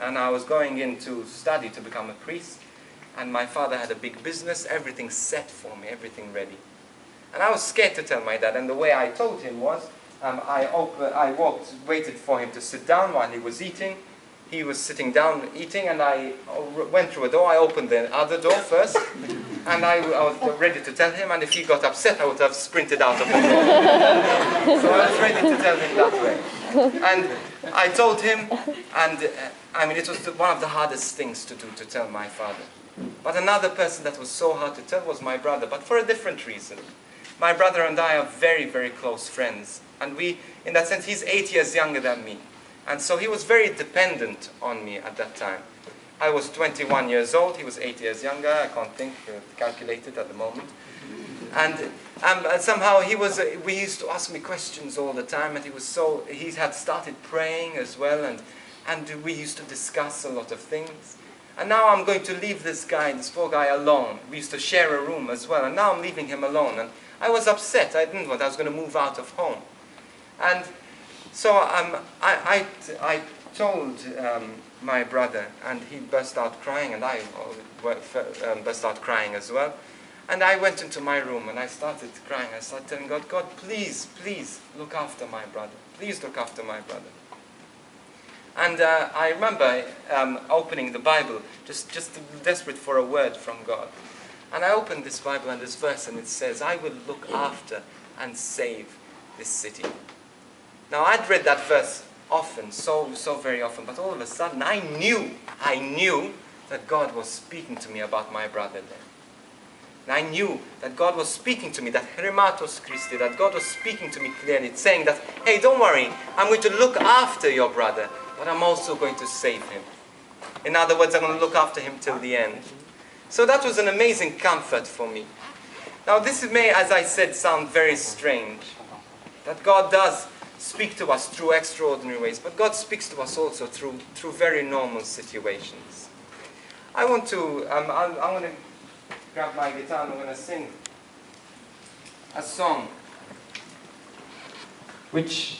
and I was going in to study to become a priest, and my father had a big business, everything set for me, everything ready. And I was scared to tell my dad, and the way I told him was, I waited for him to sit down while he was eating. He was sitting down eating, and I went through a door. I opened the other door first, and I was ready to tell him, and if he got upset, I would have sprinted out of the door. So I was ready to tell him that way. And I told him, and I mean, it was one of the hardest things to do, to tell my father. But another person that was so hard to tell was my brother, but for a different reason. My brother and I are very, very close friends. And we, in that sense, he's 8 years younger than me. And so he was very dependent on me at that time. I was 21 years old, he was 8 years younger, I can't think, calculate it at the moment. And somehow he used to ask me questions all the time, and he had started praying as well, and we used to discuss a lot of things. And now I'm going to leave this poor guy alone. We used to share a room as well, and now I'm leaving him alone. And I was upset, I didn't want, I was going to move out of home. And so I told my brother, and he burst out crying, and I burst out crying as well. And I went into my room, and I started crying. I started telling God, God, please, please look after my brother. Please look after my brother. And I remember opening the Bible, just desperate for a word from God. And I opened this Bible and this verse, and it says, I will look after and save this city. Now, I'd read that verse often, so very often, but all of a sudden I knew that God was speaking to me about my brother there. And I knew that God was speaking to me, that Chrimatos Christi, that God was speaking to me clearly, saying that, hey, don't worry, I'm going to look after your brother, but I'm also going to save him. In other words, I'm going to look after him till the end. So that was an amazing comfort for me. Now this may, as I said, sound very strange, that God does speak to us through extraordinary ways, but God speaks to us also through very normal situations. I want to, I'm going to grab my guitar and I'm going to sing a song which